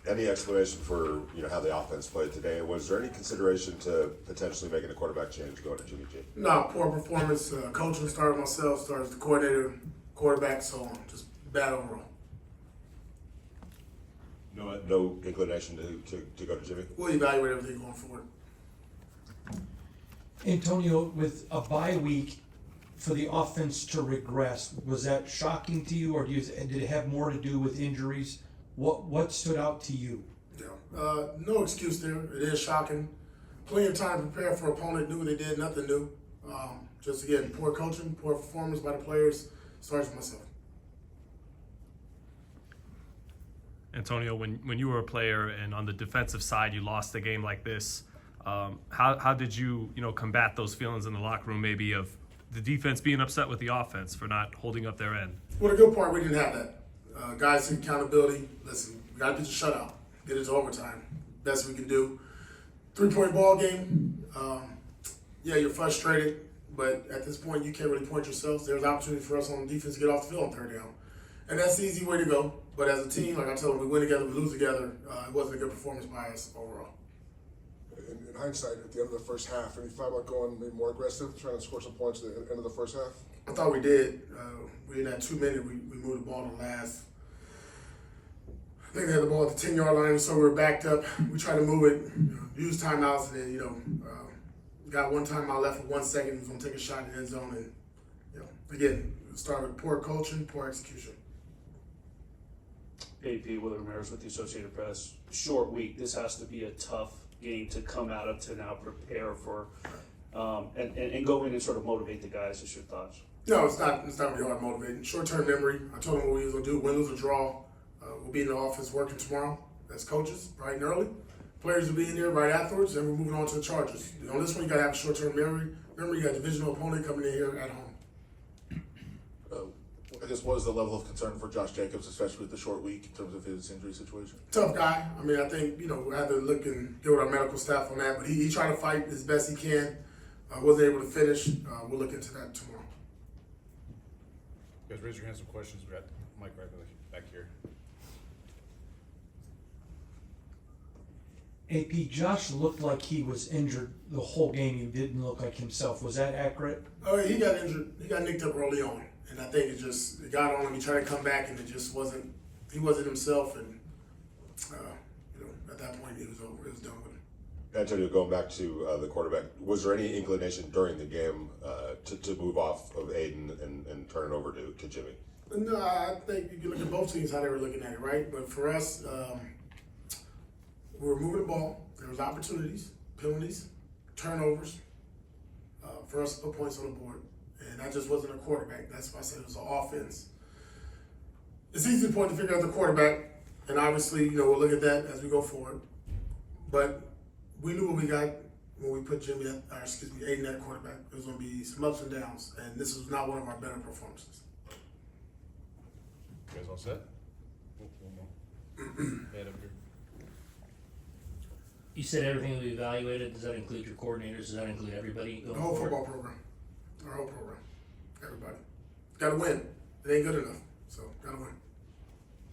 any explanation for how the offense played today? Was there any consideration to potentially making a quarterback change going to Jimmy G? No, poor performance. Coaching started myself, started the coordinator, quarterback, so on. Just bad overall. No inclination to go to Jimmy? We'll evaluate everything going forward. Antonio, with a bye week for the offense to regress, was that shocking to you, or did it have more to do with injuries? What stood out to you? Yeah, no excuse there. It is shocking. Plenty of time to prepare for opponent. Knew what they did, nothing new. Just again, poor coaching, poor performance by the players. Starts with myself. Antonio, when you were a player and on the defensive side you lost a game like this, how did you combat those feelings in the locker room, maybe of the defense being upset with the offense for not holding up their end? Well, the good part, we didn't have that. Guys took accountability. Listen, we got to get the shutout. Get it to overtime. Best we can do. 3-point ball game. Yeah, you're frustrated, but at this point you can't really point yourselves. There's opportunity for us on the defense to get off the field on third down. And that's the easy way to go. But as a team, like I told them, we win together, we lose together. It wasn't a good performance by us overall. In hindsight, at the end of the first half, any thought about going maybe more aggressive, trying to score some points at the end of the first half? I thought we did. We didn't have 2 minutes. We moved the ball to last. I think they had the ball at the 10-yard line, so we were backed up. We tried to move it, use timeouts, and then, got one timeout left with 1 second. He was going to take a shot in the end zone. And, again, it started with poor coaching, poor execution. AP Willard Ramirez with the Associated Press. Short week. This has to be a tough game to come out of, to now prepare for, and go in and sort of motivate the guys. What's your thoughts? No, it's not really hard motivating. Short-term memory. I told them what we was going to do, win, lose, or draw. We'll be in the office working tomorrow as coaches, bright and early. Players will be in there right afterwards, and we're moving on to the Chargers. On this one, you got to have short-term memory. Remember, you got a divisional opponent coming in here at home. I guess what is the level of concern for Josh Jacobs, especially with the short week in terms of his injury situation? Tough guy. I mean, I think, we'll have to look and get with our medical staff on that. But he tried to fight as best he can. Wasn't able to finish. We'll look into that tomorrow. You guys raise your hands for questions. We got Mike right back here. AP, Josh looked like he was injured the whole game. He didn't look like himself. Was that accurate? Oh, he got injured. He got nicked up early on. And I think it got on him. He tried to come back, and he wasn't himself. And, at that point, it was over. It was done with him. Antonio, going back to the quarterback, was there any inclination during the game to move off of Aiden and turn it over to Jimmy? No, I think you can look at both teams how they were looking at it, right? But for us, we were moving the ball. There was opportunities, penalties, turnovers for us to put points on the board. And that just wasn't a quarterback. That's why I said it was an offense. It's easy to point to figure out the quarterback, and obviously, we'll look at that as we go forward. But we knew what we got when we put Aiden at quarterback. There was going to be some ups and downs, and this was not one of our better performances. You guys all set? One more. Head up here. You said everything will be evaluated. Does that include your coordinators? Does that include everybody going The whole forward? football program. Our whole program. Everybody. Got to win. It ain't good enough. So, got to win.